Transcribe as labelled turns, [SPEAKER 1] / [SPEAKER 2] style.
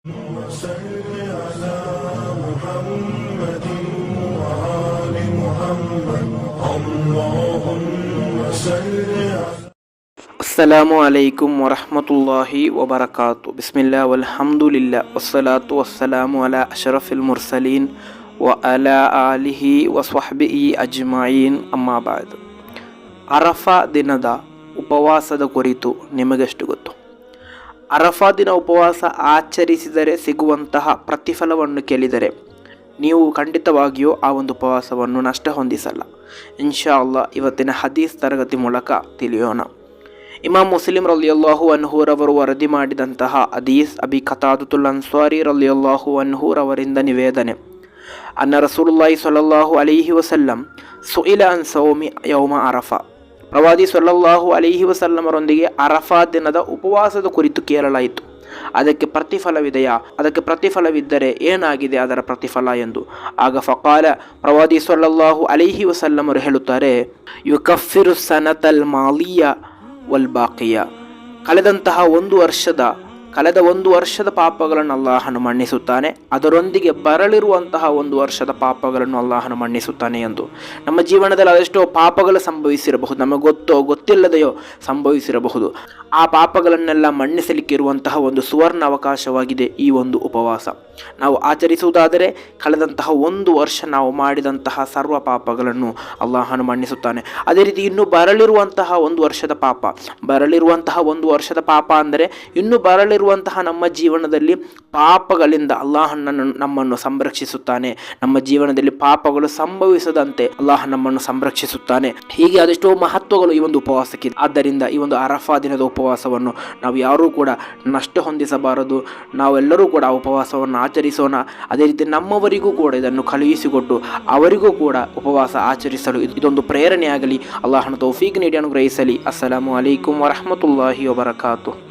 [SPEAKER 1] وصل على محمد وآل محمد اللهم صل على
[SPEAKER 2] ಅಸ್ಸಲಾಮು ಅಲೈಕುಂ ವರಹಮತುಲ್ಲಾಹಿ ವಬರಕಾತು. ಬಿಸ್ಮಿಲ್ಲಾ ವಲ್ಹಮ್ದುಲಿಲ್ಲಾ ವಸ್ಸಲಾತು ವಸ್ಸಲಾಮು ಅಲಾ ಅಶರಫಿಲ್ ಮುರ್ಸಲೀನ್ ವ ಅಲಾ ಆಲಿಹಿ ವಸ್ವಹ್ಬಿಹಿ ಅಜ್ಮಾಯಿನ್. ಅಮ್ಮಾ ಬಾದ್. ಅರಫಾ ದಿನದ ಉಪವಾಸದ ಕುರಿತು ನಿಮಗೆಷ್ಟು ಗೊತ್ತು? ಅರಫಾ ದಿನ ಉಪವಾಸ ಆಚರಿಸಿದರೆ ಸಿಗುವಂತಹ ಪ್ರತಿಫಲವನ್ನು ಕೇಳಿದರೆ ನೀವು ಖಂಡಿತವಾಗಿಯೂ ಆ ಒಂದು ಉಪವಾಸವನ್ನು ನಷ್ಟ ಹೊಂದಿಸಲ್ಲ. ಇನ್ಶಾ ಅಲ್ಲಾ ಇವತ್ತಿನ ಹದೀಸ್ ತರಗತಿ ಮೂಲಕ ತಿಳಿಯೋಣ. ಇಮಾಮ್ ಮುಸ್ಲಿಂ ರಲಿಯಲ್ಲಾಹು ಅನ್ಹೂರವರು ವರದಿ ಮಾಡಿದಂತಹ ಹದೀಸ್ ಅಬಿ ಖತಾದತುಲ್ ಅನ್ಸ್ವಾರಿ ರಲಿಯಲ್ಲಾಹು ಅನ್ಹೂರವರಿಂದ ನಿವೇದನೆ. ಅನ್ನ ರಸೂಲುಲ್ಲಾಹಿ ಸ್ವಲ್ಲಲ್ಲಾಹು ಅಲೈಹಿ ವಸಲ್ಲಂ ಸುಯಿಲ ಅನ್ ಸೌಮಿ ಯೌಮ ಅರಫಾ. ಪ್ರವಾದಿ ಸ್ವಲ್ಲಲ್ಲಾಹು ಅಲೈಹಿ ವಸಲ್ಲಮರೊಂದಿಗೆ ಅರಫಾ ದಿನದ ಉಪವಾಸದ ಕುರಿತು ಕೇಳಲಾಯಿತು. ಅದಕ್ಕೆ ಪ್ರತಿಫಲವಿದೆಯಾ, ಅದಕ್ಕೆ ಪ್ರತಿಫಲವಿದ್ದರೆ ಏನಾಗಿದೆ ಅದರ ಪ್ರತಿಫಲ ಎಂದು. ಆಗ ಫಕಾಲ, ಪ್ರವಾದಿ ಸ್ವಲ್ಲಲ್ಲಾಹು ಅಲೈಹಿ ವಸಲ್ಲಮರು ಹೇಳುತ್ತಾರೆ, ಯುಕಫಿರು ಸನತಲ್ ಮಾಲಿಯ ವಲ್ ಬಾಕಿಯ. ಕಳೆದ ಒಂದು ವರ್ಷದ ಪಾಪಗಳನ್ನು ಅಲ್ಲಾಹನು ಮನ್ನಿಸುತ್ತಾನೆ, ಅದರೊಂದಿಗೆ ಬರಲಿರುವಂತಹ ಒಂದು ವರ್ಷದ ಪಾಪಗಳನ್ನು ಅಲ್ಲಾಹನು ಮನ್ನಿಸುತ್ತಾನೆ ಎಂದು. ನಮ್ಮ ಜೀವನದಲ್ಲಿ ಅದೆಷ್ಟೋ ಪಾಪಗಳು ಸಂಭವಿಸಿರಬಹುದು, ನಮಗೆ ಗೊತ್ತೋ ಗೊತ್ತಿಲ್ಲದೆಯೋ ಸಂಭವಿಸಿರಬಹುದು. ಆ ಪಾಪಗಳನ್ನೆಲ್ಲ ಮನ್ನಿಸಲಿಕ್ಕಿರುವಂತಹ ಒಂದು ಸುವರ್ಣ ಅವಕಾಶವಾಗಿದೆ ಈ ಒಂದು ಉಪವಾಸ. ನಾವು ಆಚರಿಸುವುದಾದರೆ ಕಳೆದಂತಹ ಒಂದು ವರ್ಷ ನಾವು ಮಾಡಿದಂತಹ ಸರ್ವ ಪಾಪಗಳನ್ನು ಅಲ್ಲಾಹನು ಮನ್ನಿಸುತ್ತಾನೆ. ಅದೇ ರೀತಿ ಇನ್ನು ಬರಲಿರುವಂತಹ ಒಂದು ವರ್ಷದ ಪಾಪ ಅಂದರೆ ಇನ್ನು ಬರಲಿರುವಂತಹ ನಮ್ಮ ಜೀವನದಲ್ಲಿ ಪಾಪಗಳಿಂದ ಅಲ್ಲಾಹನನ್ನು ನಮ್ಮನ್ನು ಸಂರಕ್ಷಿಸುತ್ತಾನೆ. ನಮ್ಮ ಜೀವನದಲ್ಲಿ ಪಾಪಗಳು ಸಂಭವಿಸದಂತೆ ಅಲ್ಲಾಹ ನಮ್ಮನ್ನು ಸಂರಕ್ಷಿಸುತ್ತಾನೆ. ಹೀಗೆ ಅದೆಷ್ಟೋ ಮಹತ್ವಗಳು ಈ ಒಂದು ಉಪವಾಸಕ್ಕೆ. ಆದ್ದರಿಂದ ಈ ಒಂದು ಅರಫಾ ದಿನದ ಉಪವಾಸವನ್ನು ನಾವು ಯಾರೂ ಕೂಡ ನಷ್ಟ ಹೊಂದಿಸಬಾರದು. ನಾವೆಲ್ಲರೂ ಕೂಡ ಉಪವಾಸವನ್ನು ಆಚರಿಸೋಣ. ಅದೇ ರೀತಿ ನಮ್ಮವರಿಗೂ ಕೂಡ ಇದನ್ನು ಕಳುಹಿಸಿಕೊಟ್ಟು ಅವರಿಗೂ ಕೂಡ ಉಪವಾಸ ಆಚರಿಸಲು ಇದೊಂದು ಪ್ರೇರಣೆಯಾಗಲಿ. ಅಲ್ಲಾಹನ ತೌಫೀಕ್ ನೀಡಿ ಅನುಗ್ರಹಿಸಲಿ. ಅಸ್ಸಲಾಮು ಅಲೈಕುಂ ವರಹಮತುಲ್ಲಾಹಿ ವಬರಕಾತು.